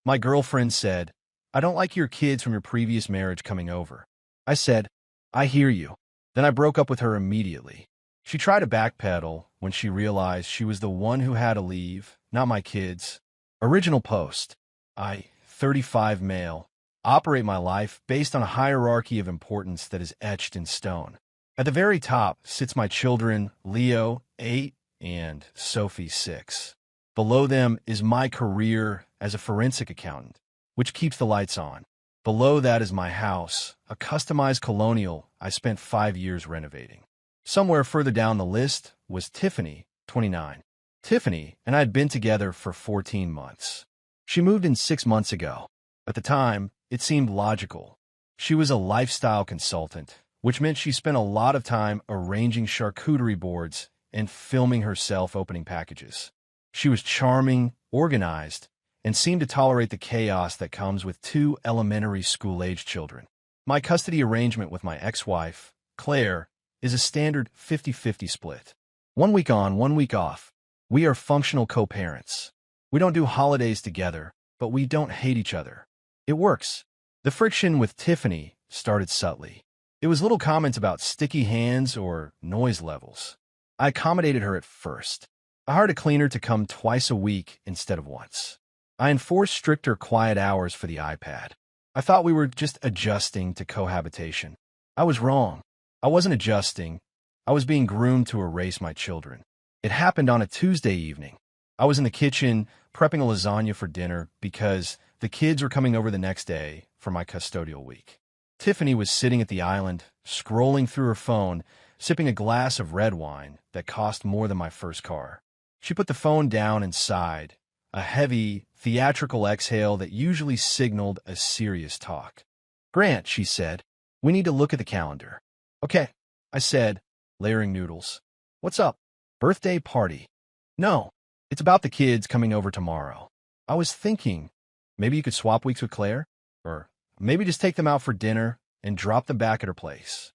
My girlfriend said, I don't like your kids from your previous marriage coming over. I said, I hear you. Then I broke up with her immediately. She tried to backpedal when she realized she was the one who had to leave, not my kids. Original post. I, 35 male, operate my life based on a hierarchy of importance that is etched in stone. At the very top sits my children, Leo, 8, and Sophie, 6. Below them is my career as a forensic accountant, which keeps the lights on. Below that is my house, a customized colonial I spent 5 years renovating. Somewhere further down the list was Tiffany, 29. Tiffany and I had been together for 14 months. She moved in 6 months ago. At the time, it seemed logical. She was a lifestyle consultant, which meant she spent a lot of time arranging charcuterie boards and filming herself opening packages. She was charming, organized, and seemed to tolerate the chaos that comes with 2 elementary school-age children. My custody arrangement with my ex-wife, Claire, is a standard 50-50 split. 1 week on, 1 week off. We are functional co-parents. We don't do holidays together, but we don't hate each other. It works. The friction with Tiffany started subtly. It was little comments about sticky hands or noise levels. I accommodated her at first. I hired a cleaner to come twice a week instead of once. I enforced stricter quiet hours for the iPad. I thought we were just adjusting to cohabitation. I was wrong. I wasn't adjusting. I was being groomed to erase my children. It happened on a Tuesday evening. I was in the kitchen prepping a lasagna for dinner because the kids were coming over the next day for my custodial week. Tiffany was sitting at the island, scrolling through her phone, sipping a glass of red wine that cost more than my first car. She put the phone down and sighed, a heavy, theatrical exhale that usually signaled a serious talk. Grant, she said, we need to look at the calendar. Okay, I said, layering noodles. What's up? Birthday party? No, it's about the kids coming over tomorrow. I was thinking, maybe you could swap weeks with Claire? Or maybe just take them out for dinner and drop them back at her place.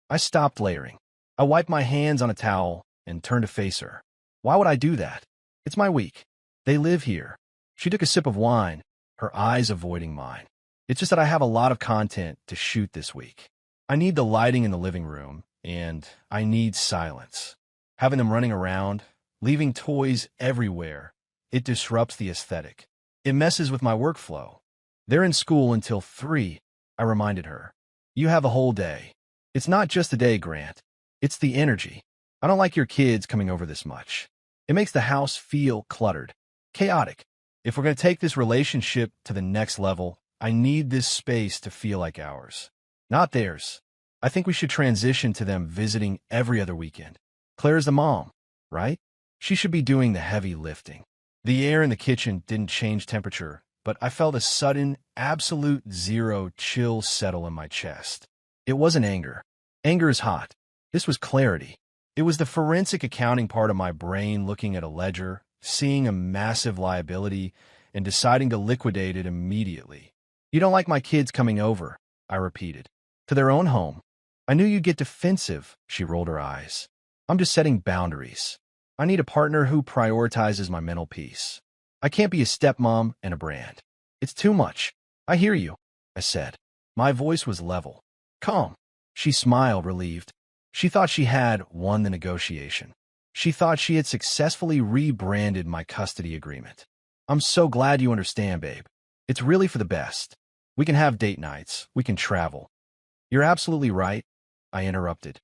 I stopped layering. I wiped my hands on a towel and turned to face her. Why would I do that? It's my week. They live here. She took a sip of wine, her eyes avoiding mine. It's just that I have a lot of content to shoot this week. I need the lighting in the living room, and I need silence. Having them running around, leaving toys everywhere, it disrupts the aesthetic. It messes with my workflow. They're in school until 3, I reminded her. You have a whole day. It's not just a day, Grant. It's the energy. I don't like your kids coming over this much. It makes the house feel cluttered, chaotic. If we're going to take this relationship to the next level, I need this space to feel like ours, not theirs. I think we should transition to them visiting every other weekend. Claire's the mom, right? She should be doing the heavy lifting. The air in the kitchen didn't change temperature, but I felt a sudden, absolute zero chill settle in my chest. It wasn't anger. Anger is hot. This was clarity. It was the forensic accounting part of my brain looking at a ledger, seeing a massive liability, and deciding to liquidate it immediately. You don't like my kids coming over, I repeated. To their own home. I knew you'd get defensive, she rolled her eyes. I'm just setting boundaries. I need a partner who prioritizes my mental peace. I can't be a stepmom and a brand. It's too much. I hear you, I said. My voice was level. Calm. She smiled, relieved. She thought she had won the negotiation. She thought she had successfully rebranded my custody agreement. I'm so glad you understand, babe. It's really for the best. We can have date nights. We can travel. You're absolutely right, I interrupted.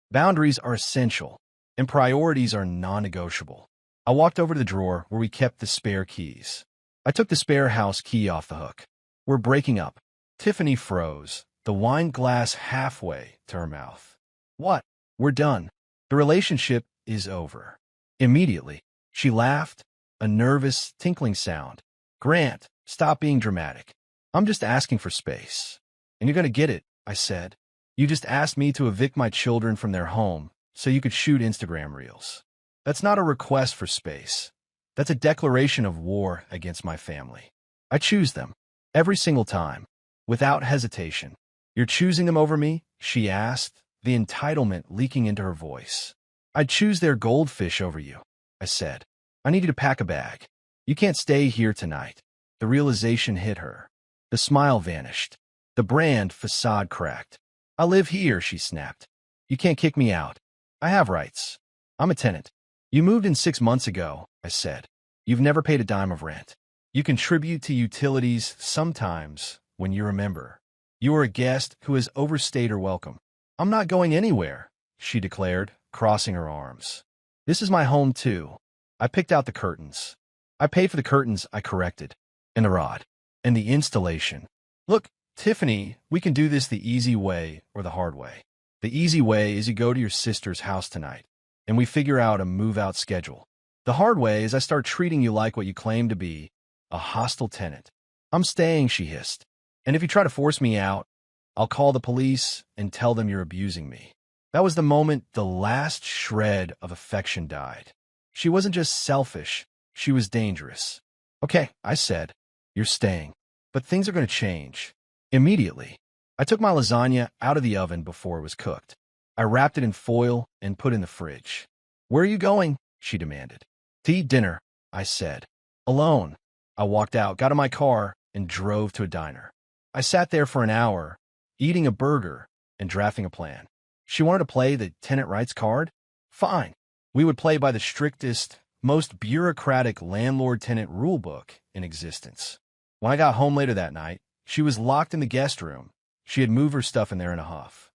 Boundaries are essential, and priorities are non-negotiable. I walked over to the drawer where we kept the spare keys. I took the spare house key off the hook. We're breaking up. Tiffany froze, the wine glass halfway to her mouth. What? We're done. The relationship is over. Immediately, she laughed, a nervous, tinkling sound. Grant, stop being dramatic. I'm just asking for space. And you're going to get it, I said. You just asked me to evict my children from their home so you could shoot Instagram reels. That's not a request for space. That's a declaration of war against my family. I choose them. Every single time. Without hesitation. You're choosing them over me? She asked, the entitlement leaking into her voice. I'd choose their goldfish over you, I said. I need you to pack a bag. You can't stay here tonight. The realization hit her. The smile vanished. The brand facade cracked. I live here, she snapped. You can't kick me out. I have rights. I'm a tenant. You moved in 6 months ago, I said. You've never paid a dime of rent. You contribute to utilities sometimes when you remember. You are a guest who has overstayed her welcome. I'm not going anywhere, she declared, crossing her arms. This is my home, too. I picked out the curtains. I paid for the curtains, I corrected. And the rod. And the installation. Look, Tiffany, we can do this the easy way or the hard way. The easy way is you go to your sister's house tonight, and we figure out a move-out schedule. The hard way is I start treating you like what you claim to be, a hostile tenant. I'm staying, she hissed. And if you try to force me out, I'll call the police and tell them you're abusing me. That was the moment the last shred of affection died. She wasn't just selfish, she was dangerous. Okay, I said, you're staying. But things are going to change. Immediately. I took my lasagna out of the oven before it was cooked. I wrapped it in foil and put it in the fridge. Where are you going? She demanded. To eat dinner, I said. Alone. I walked out, got in my car, and drove to a diner. I sat there for an hour, eating a burger and drafting a plan. She wanted to play the tenant rights card? Fine. We would play by the strictest, most bureaucratic landlord-tenant rulebook in existence. When I got home later that night, she was locked in the guest room. She had moved her stuff in there in a huff.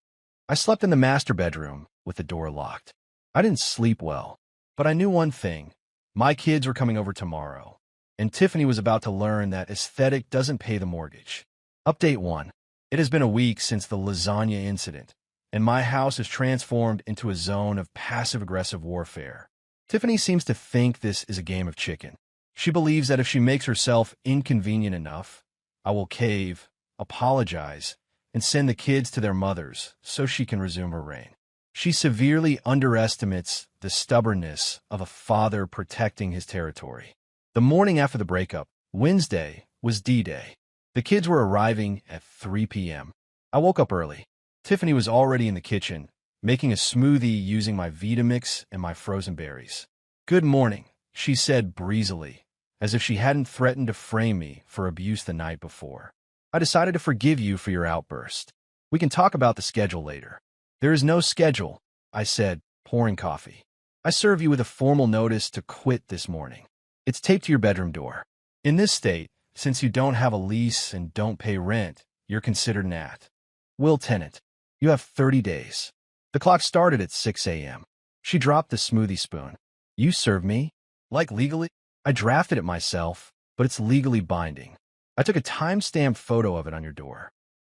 I slept in the master bedroom with the door locked. I didn't sleep well, but I knew one thing. My kids were coming over tomorrow, and Tiffany was about to learn that aesthetic doesn't pay the mortgage. Update 1. It has been a week since the lasagna incident, and my house is transformed into a zone of passive-aggressive warfare. Tiffany seems to think this is a game of chicken. She believes that if she makes herself inconvenient enough, I will cave, apologize, and send the kids to their mothers so she can resume her reign. She severely underestimates the stubbornness of a father protecting his territory. The morning after the breakup, Wednesday, was D-Day. The kids were arriving at 3 p.m. I woke up early. Tiffany was already in the kitchen, making a smoothie using my Vitamix and my frozen berries. Good morning, she said breezily, as if she hadn't threatened to frame me for abuse the night before. I decided to forgive you for your outburst. We can talk about the schedule later. There is no schedule, I said, pouring coffee. I serve you with a formal notice to quit this morning. It's taped to your bedroom door. In this state, since you don't have a lease and don't pay rent, you're considered an at-will tenant. You have 30 days. The clock started at 6 a.m. She dropped the smoothie spoon. You serve me? Like legally? I drafted it myself, but it's legally binding. I took a time-stamped photo of it on your door.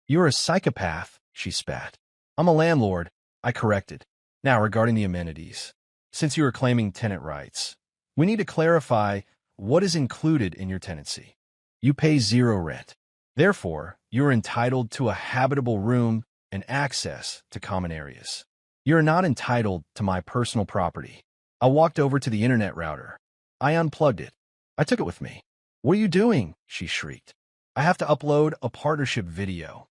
You're a psychopath, she spat. I'm a landlord, I corrected. Now, regarding the amenities. Since you are claiming tenant rights, we need to clarify what is included in your tenancy. You pay 0 rent. Therefore, you are entitled to a habitable room and access to common areas. You are not entitled to my personal property. I walked over to the internet router. I unplugged it. I took it with me. What are you doing? She shrieked. I have to upload a partnership video.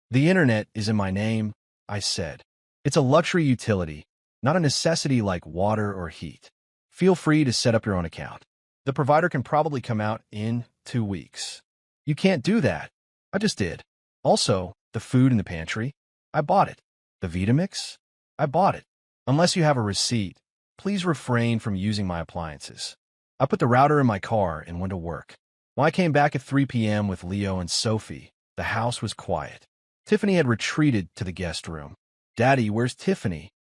The internet is in my name, I said. It's a luxury utility, not a necessity like water or heat. Feel free to set up your own account. The provider can probably come out in 2 weeks. You can't do that. I just did. Also, the food in the pantry, I bought it. The Vitamix, I bought it. Unless you have a receipt, please refrain from using my appliances. I put the router in my car and went to work. When I came back at 3 p.m. with Leo and Sophie, the house was quiet. Tiffany had retreated to the guest room. Daddy, where's Tiffany?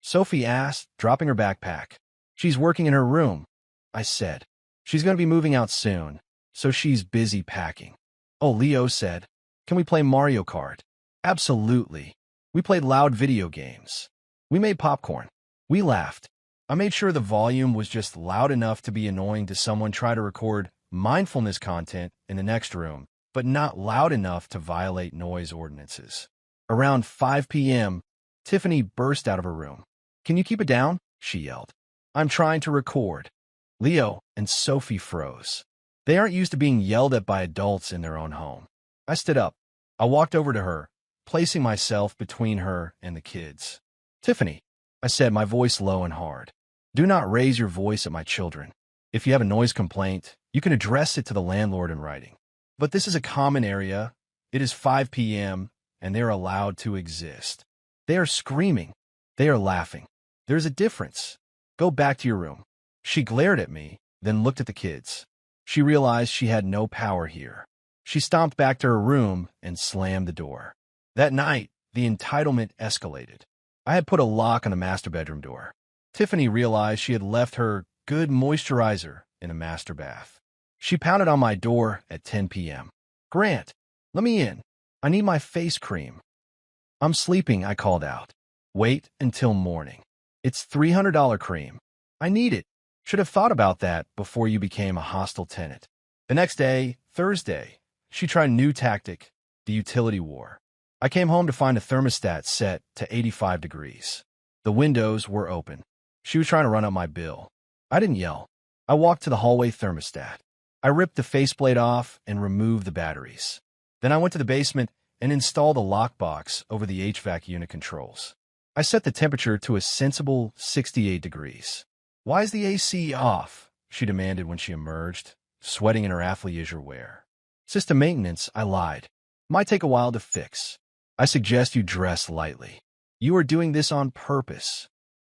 Sophie asked, dropping her backpack. She's working in her room, I said. She's going to be moving out soon, so she's busy packing. Oh, Leo said, can we play Mario Kart? Absolutely. We played loud video games. We made popcorn. We laughed. I made sure the volume was just loud enough to be annoying to someone trying to record mindfulness content in the next room, but not loud enough to violate noise ordinances. Around 5 p.m., Tiffany burst out of her room. Can you keep it down? She yelled. I'm trying to record. Leo and Sophie froze. They aren't used to being yelled at by adults in their own home. I stood up. I walked over to her, placing myself between her and the kids. Tiffany, I said, my voice low and hard. Do not raise your voice at my children. If you have a noise complaint, you can address it to the landlord in writing. But this is a common area. It is 5 p.m., and they are allowed to exist. They are screaming. They are laughing. There's a difference. Go back to your room. She glared at me, then looked at the kids. She realized she had no power here. She stomped back to her room and slammed the door. That night, the entitlement escalated. I had put a lock on the master bedroom door. Tiffany realized she had left her good moisturizer in the master bath. She pounded on my door at 10 p.m. "Grant, let me in. I need my face cream." "I'm sleeping," I called out. "Wait until morning. It's $300 cream. I need it. Should have thought about that before you became a hostile tenant." The next day, Thursday, she tried a new tactic, the utility war. I came home to find a thermostat set to 85 degrees. The windows were open. She was trying to run up my bill. I didn't yell. I walked to the hallway thermostat. I ripped the faceplate off and removed the batteries. Then I went to the basement and installed a lockbox over the HVAC unit controls. I set the temperature to a sensible 68 degrees. "Why is the AC off?" she demanded when she emerged, sweating in her athleisure wear. "System maintenance," I lied. "Might take a while to fix. I suggest you dress lightly. You are doing this on purpose."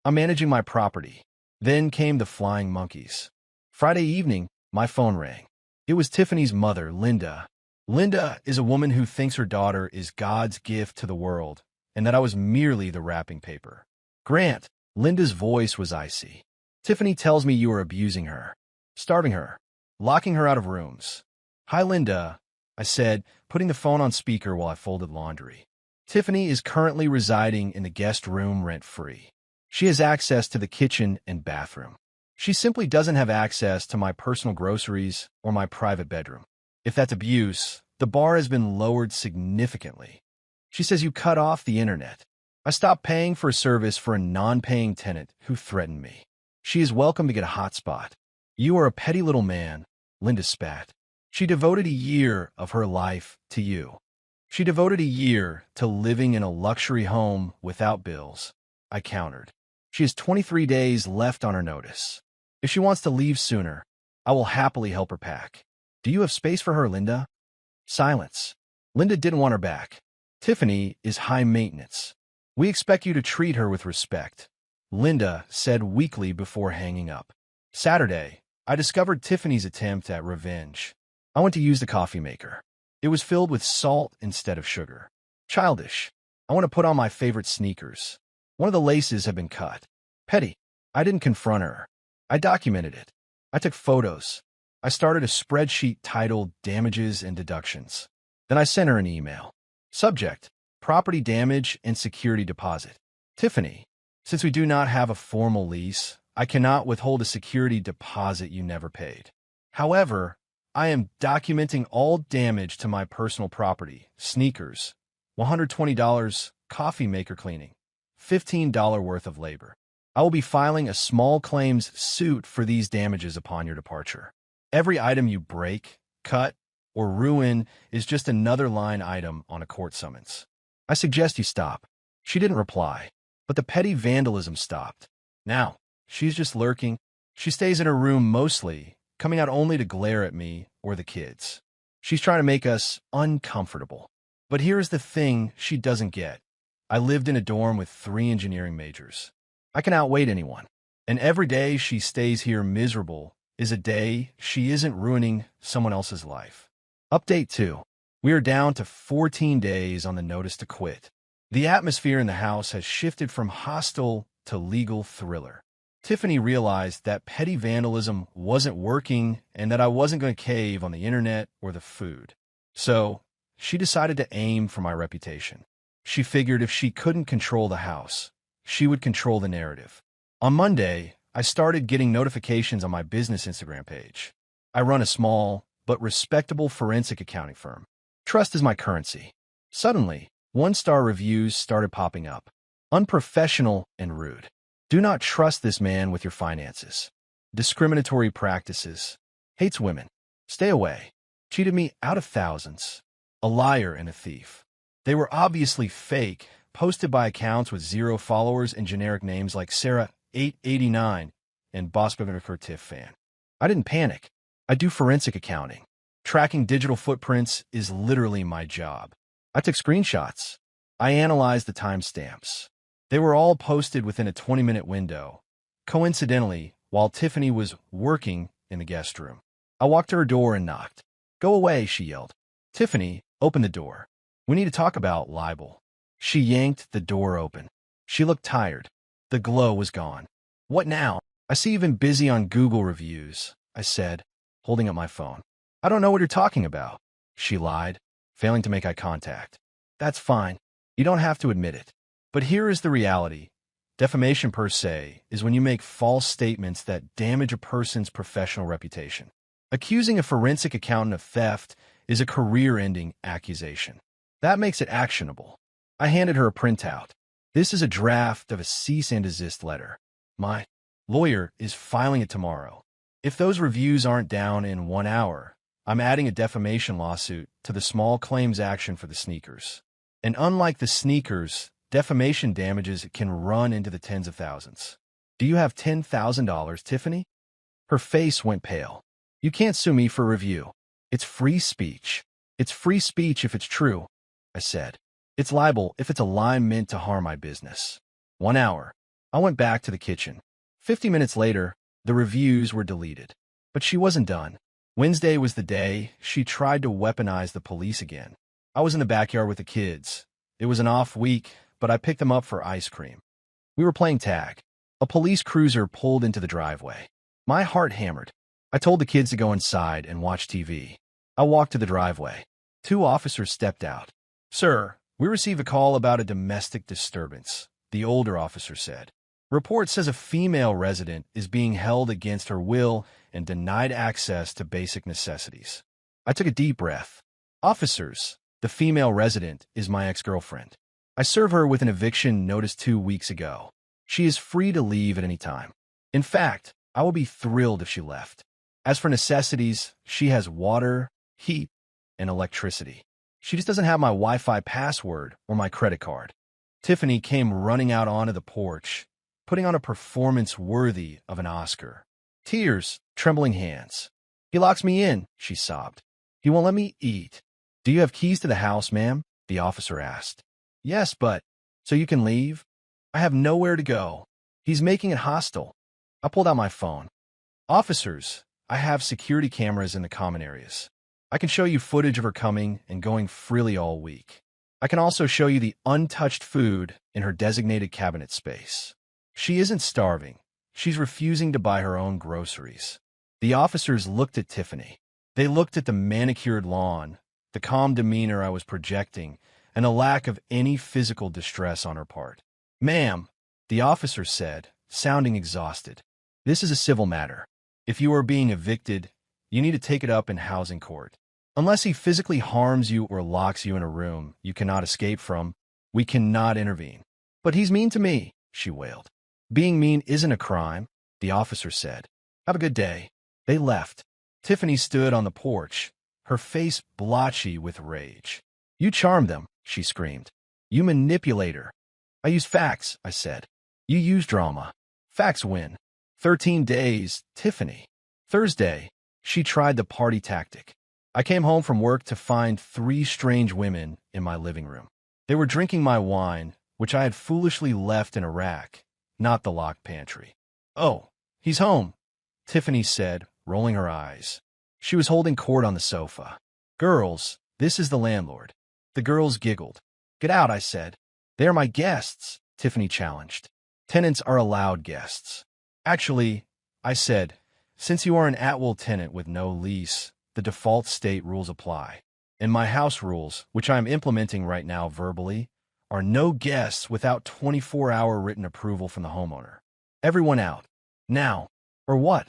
I'm managing my property. Then came the flying monkeys. Friday evening, my phone rang. It was Tiffany's mother, Linda. Linda is a woman who thinks her daughter is God's gift to the world, and that I was merely the wrapping paper. "Grant," Linda's voice was icy. "Tiffany tells me you are abusing her, starving her, locking her out of rooms." "Hi, Linda," I said, putting the phone on speaker while I folded laundry. "Tiffany is currently residing in the guest room rent-free. She has access to the kitchen and bathroom. She simply doesn't have access to my personal groceries or my private bedroom. If that's abuse, the bar has been lowered significantly. She says you cut off the internet. I stopped paying for a service for a non-paying tenant who threatened me. She is welcome to get a hotspot. You are a petty little man," Linda spat. "She devoted a year of her life to you. She devoted a year to living in a luxury home without bills," I countered. "She has 23 days left on her notice. If she wants to leave sooner, I will happily help her pack. Do you have space for her, Linda?" Silence. Linda didn't want her back. "Tiffany is high maintenance. We expect you to treat her with respect," Linda said weakly before hanging up. Saturday, I discovered Tiffany's attempt at revenge. I went to use the coffee maker. It was filled with salt instead of sugar. Childish. I want to put on my favorite sneakers. One of the laces had been cut. Petty. I didn't confront her. I documented it. I took photos. I started a spreadsheet titled Damages and Deductions. Then I sent her an email. Subject: Property damage and security deposit. Tiffany, since we do not have a formal lease, I cannot withhold a security deposit you never paid. However, I am documenting all damage to my personal property, sneakers, $120, coffee maker cleaning, $15 worth of labor. I will be filing a small claims suit for these damages upon your departure. Every item you break, cut, or ruin is just another line item on a court summons. I suggest you stop." She didn't reply, but the petty vandalism stopped. Now, she's just lurking. She stays in her room mostly, coming out only to glare at me or the kids. She's trying to make us uncomfortable. But here's the thing she doesn't get. I lived in a dorm with 3 engineering majors. I can outweight anyone. And every day she stays here miserable is a day she isn't ruining someone else's life. Update 2. We are down to 14 days on the notice to quit. The atmosphere in the house has shifted from hostile to legal thriller. Tiffany realized that petty vandalism wasn't working and that I wasn't going to cave on the internet or the food. So, she decided to aim for my reputation. She figured if she couldn't control the house, she would control the narrative. On Monday, I started getting notifications on my business Instagram page. I run a small but respectable forensic accounting firm. Trust is my currency. Suddenly, 1-star reviews started popping up. Unprofessional and rude. Do not trust this man with your finances. Discriminatory practices. Hates women. Stay away. Cheated me out of thousands. A liar and a thief. They were obviously fake, posted by accounts with 0 followers and generic names like Sarah889 and Boss Tiff fan. I didn't panic. I do forensic accounting. Tracking digital footprints is literally my job. I took screenshots. I analyzed the timestamps. They were all posted within a 20-minute window. Coincidentally, while Tiffany was working in the guest room, I walked to her door and knocked. "Go away," she yelled. "Tiffany, open the door. We need to talk about libel." She yanked the door open. She looked tired. The glow was gone. "What now?" "I see you've been busy on Google reviews," I said, holding up my phone. "I don't know what you're talking about," she lied, failing to make eye contact. "That's fine. You don't have to admit it. But here is the reality. Defamation per se is when you make false statements that damage a person's professional reputation. Accusing a forensic accountant of theft is a career-ending accusation. That makes it actionable." I handed her a printout. "This is a draft of a cease and desist letter. My lawyer is filing it tomorrow. If those reviews aren't down in 1 hour, I'm adding a defamation lawsuit to the small claims action for the sneakers. And unlike the sneakers, defamation damages can run into the tens of thousands. Do you have $10,000, Tiffany?" Her face went pale. "You can't sue me for review. It's free speech." "It's free speech if it's true," I said. "It's libel if it's a lie meant to harm my business." 1 hour. I went back to the kitchen. 50 minutes later, the reviews were deleted. But she wasn't done. Wednesday was the day she tried to weaponize the police again. I was in the backyard with the kids. It was an off week, but I picked them up for ice cream. We were playing tag. A police cruiser pulled into the driveway. My heart hammered. I told the kids to go inside and watch TV. I walked to the driveway. 2 officers stepped out. "Sir, we received a call about a domestic disturbance," the older officer said. "Report says a female resident is being held against her will and denied access to basic necessities." I took a deep breath. "Officers, the female resident is my ex-girlfriend. I served her with an eviction notice 2 weeks ago. She is free to leave at any time. In fact, I will be thrilled if she left. As for necessities, she has water, heat, and electricity. She just doesn't have my Wi-Fi password or my credit card." Tiffany came running out onto the porch, putting on a performance worthy of an Oscar. Tears, trembling hands. "He locks me in," she sobbed. "He won't let me eat." "Do you have keys to the house, ma'am?" the officer asked. "Yes, but..." "So you can leave?" "I have nowhere to go. He's making it hostile." I pulled out my phone. "Officers, I have security cameras in the common areas. I can show you footage of her coming and going freely all week. I can also show you the untouched food in her designated cabinet space. She isn't starving. She's refusing to buy her own groceries." The officers looked at Tiffany. They looked at the manicured lawn, the calm demeanor I was projecting, and a lack of any physical distress on her part. "Ma'am," the officer said, sounding exhausted, "this is a civil matter. If you are being evicted, you need to take it up in housing court. Unless he physically harms you or locks you in a room you cannot escape from, we cannot intervene." "But he's mean to me," she wailed. "Being mean isn't a crime," the officer said. "Have a good day." They left. Tiffany stood on the porch, her face blotchy with rage. "You charmed them," she screamed. "You manipulator." "I use facts," I said. "You use drama. Facts win." 13 days, Tiffany. Thursday, she tried the party tactic. I came home from work to find 3 strange women in my living room. They were drinking my wine, which I had foolishly left in a rack, not the locked pantry. "Oh, he's home," Tiffany said, rolling her eyes. She was holding court on the sofa. "Girls, this is the landlord." The girls giggled. "Get out," I said. "They are my guests," Tiffany challenged. "Tenants are allowed guests." "Actually," I said, "since you are an at-will tenant with no lease, the default state rules apply. And my house rules, which I am implementing right now verbally, are no guests without 24-hour written approval from the homeowner. Everyone out. Now. Or what?"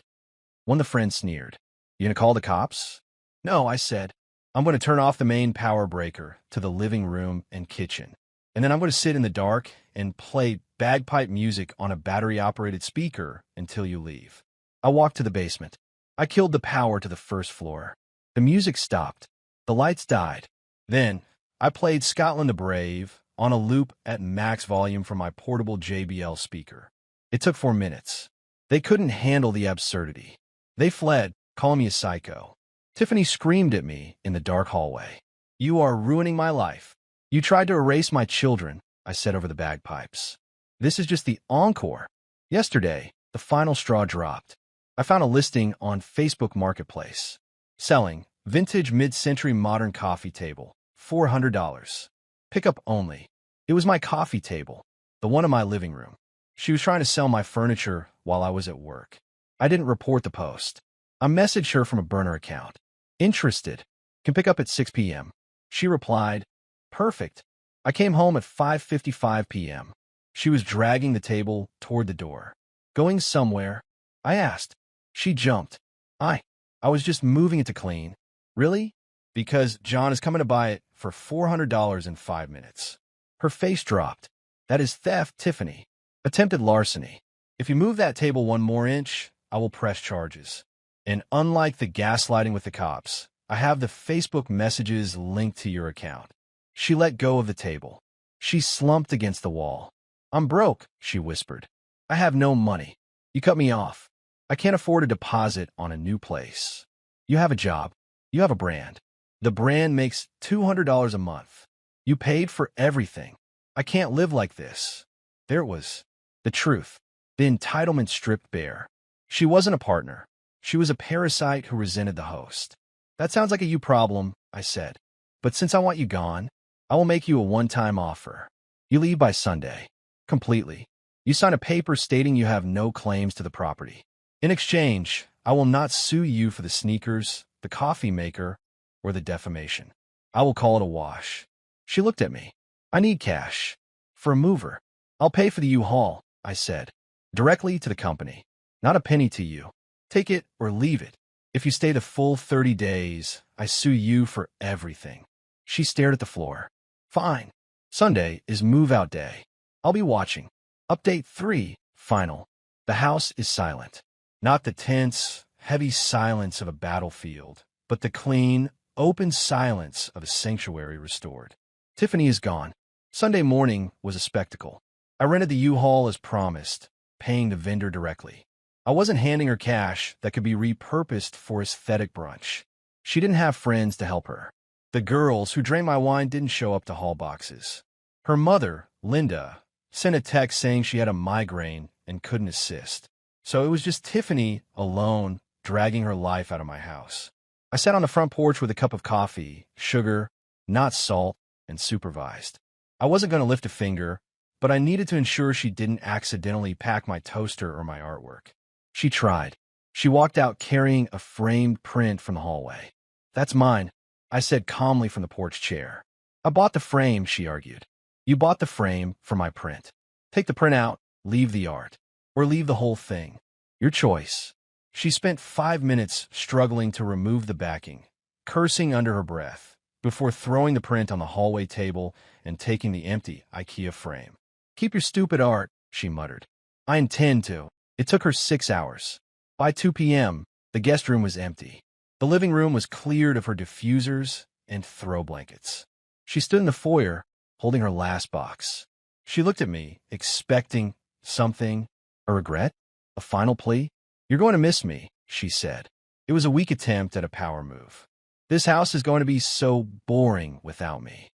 One of the friends sneered. "You gonna call the cops?" "No," I said. "I'm going to turn off the main power breaker to the living room and kitchen. And then I'm going to sit in the dark and play bagpipe music on a battery-operated speaker until you leave." I walked to the basement. I killed the power to the first floor. The music stopped. The lights died. Then, I played Scotland the Brave on a loop at max volume from my portable JBL speaker. It took 4 minutes. They couldn't handle the absurdity. They fled, calling me a psycho. Tiffany screamed at me in the dark hallway. "You are ruining my life. You tried to erase my children," I said over the bagpipes. "This is just the encore." Yesterday, the final straw dropped. I found a listing on Facebook Marketplace. Selling vintage mid-century modern coffee table, $400. Pickup only. It was my coffee table, the one in my living room. She was trying to sell my furniture while I was at work. I didn't report the post. I messaged her from a burner account. "Interested. Can pick up at 6 p.m. She replied, "Perfect." I came home at 5:55 p.m. She was dragging the table toward the door. "Going somewhere?" I asked. She jumped. I was just moving it to clean." "Really?" "Because John is coming to buy it for $400 in 5 minutes. Her face dropped. "That is theft, Tiffany. Attempted larceny. If you move that table 1 more inch, I will press charges. And unlike the gaslighting with the cops, I have the Facebook messages linked to your account." She let go of the table. She slumped against the wall. "I'm broke," she whispered. "I have no money. You cut me off. I can't afford a deposit on a new place. You have a job. You have a brand. The brand makes $200 a month. You paid for everything. I can't live like this." There it was. The truth. The entitlement stripped bare. She wasn't a partner. She was a parasite who resented the host. "That sounds like a you problem," I said. "But since I want you gone, I will make you a one-time offer. You leave by Sunday. Completely. You sign a paper stating you have no claims to the property. In exchange, I will not sue you for the sneakers, the coffee maker, or the defamation. I will call it a wash." She looked at me. "I need cash. For a mover. I'll pay for the U-Haul," I said. "Directly to the company. Not a penny to you. Take it or leave it. If you stay the full 30 days, I sue you for everything." She stared at the floor. "Fine. Sunday is move-out day. I'll be watching." Update 3. Final. The house is silent. Not the tense, heavy silence of a battlefield, but the clean, open silence of a sanctuary restored. Tiffany is gone. Sunday morning was a spectacle. I rented the U-Haul as promised, paying the vendor directly. I wasn't handing her cash that could be repurposed for aesthetic brunch. She didn't have friends to help her. The girls who drank my wine didn't show up to haul boxes. Her mother, Linda, sent a text saying she had a migraine and couldn't assist. So it was just Tiffany, alone, dragging her life out of my house. I sat on the front porch with a cup of coffee, sugar, not salt, and supervised. I wasn't going to lift a finger, but I needed to ensure she didn't accidentally pack my toaster or my artwork. She tried. She walked out carrying a framed print from the hallway. "That's mine," I said calmly from the porch chair. "I bought the frame," she argued. "You bought the frame for my print. Take the print out, leave the art, or leave the whole thing. Your choice." She spent 5 minutes struggling to remove the backing, cursing under her breath, before throwing the print on the hallway table and taking the empty IKEA frame. "Keep your stupid art," she muttered. "I intend to." It took her 6 hours. By 2 p.m., the guest room was empty. The living room was cleared of her diffusers and throw blankets. She stood in the foyer, holding her last box. She looked at me, expecting something. A regret? A final plea? "You're going to miss me," she said. It was a weak attempt at a power move. "This house is going to be so boring without me."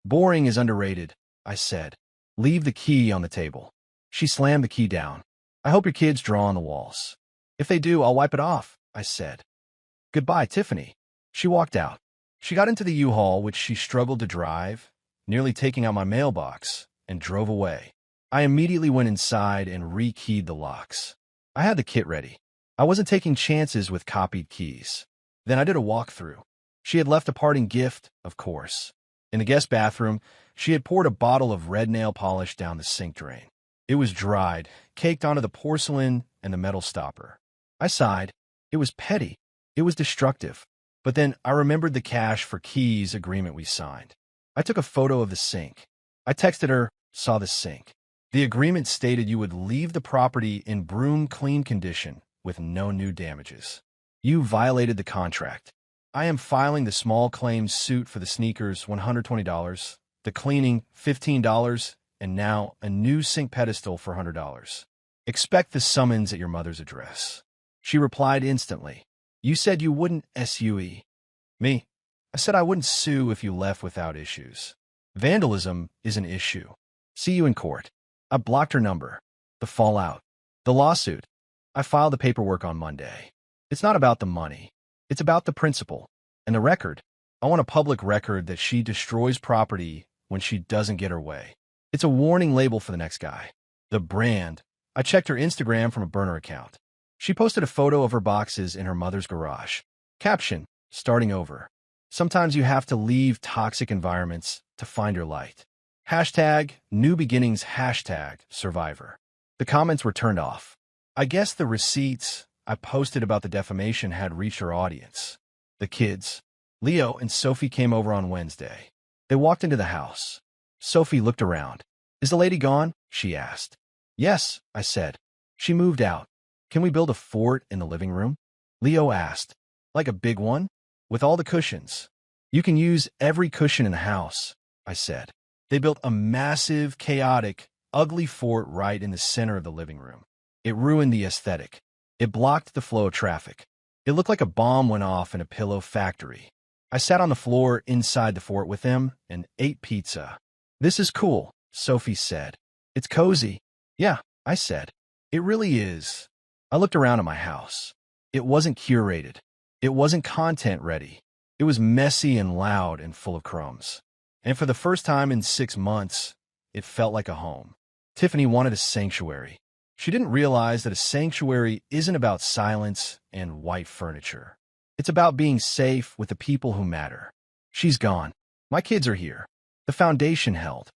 "Boring is underrated," I said. "Leave the key on the table." She slammed the key down. "I hope your kids draw on the walls." "If they do, I'll wipe it off," I said. "Goodbye, Tiffany." She walked out. She got into the U-Haul, which she struggled to drive, nearly taking out my mailbox, and drove away. I immediately went inside and rekeyed the locks. I had the kit ready. I wasn't taking chances with copied keys. Then I did a walkthrough. She had left a parting gift, of course. In the guest bathroom, she had poured a bottle of red nail polish down the sink drain. It was dried, caked onto the porcelain and the metal stopper. I sighed. It was petty. It was destructive. But then I remembered the cash for keys agreement we signed. I took a photo of the sink. I texted her, "Saw the sink. The agreement stated you would leave the property in broom-clean condition with no new damages. You violated the contract. I am filing the small claims suit for the sneakers, $120, the cleaning, $15, and now a new sink pedestal for $100. Expect the summons at your mother's address." She replied instantly. You said you wouldn't sue me. I said I wouldn't sue if you left without issues. Vandalism is an issue. See you in court. I blocked her number. The fallout. The lawsuit. I filed the paperwork on Monday. It's not about the money. It's about the principle. And the record. I want a public record that she destroys property when she doesn't get her way. It's a warning label for the next guy. The brand. I checked her Instagram from a burner account. She posted a photo of her boxes in her mother's garage. Caption, starting over. Sometimes you have to leave toxic environments to find your light. Hashtag, new beginnings, hashtag, survivor. The comments were turned off. I guess the receipts I posted about the defamation had reached her audience. The kids, Leo and Sophie, came over on Wednesday. They walked into the house. Sophie looked around. Is the lady gone? She asked. Yes, I said. She moved out. Can we build a fort in the living room? Leo asked. Like a big one? With all the cushions. You can use every cushion in the house, I said. They built a massive, chaotic, ugly fort right in the center of the living room. It ruined the aesthetic. It blocked the flow of traffic. It looked like a bomb went off in a pillow factory. I sat on the floor inside the fort with them and ate pizza. This is cool, Sophie said. It's cozy. Yeah, I said. It really is. I looked around at my house. It wasn't curated. It wasn't content ready. It was messy and loud and full of crumbs. And for the first time in 6 months, it felt like a home. Tiffany wanted a sanctuary. She didn't realize that a sanctuary isn't about silence and white furniture. It's about being safe with the people who matter. She's gone. My kids are here. The foundation held.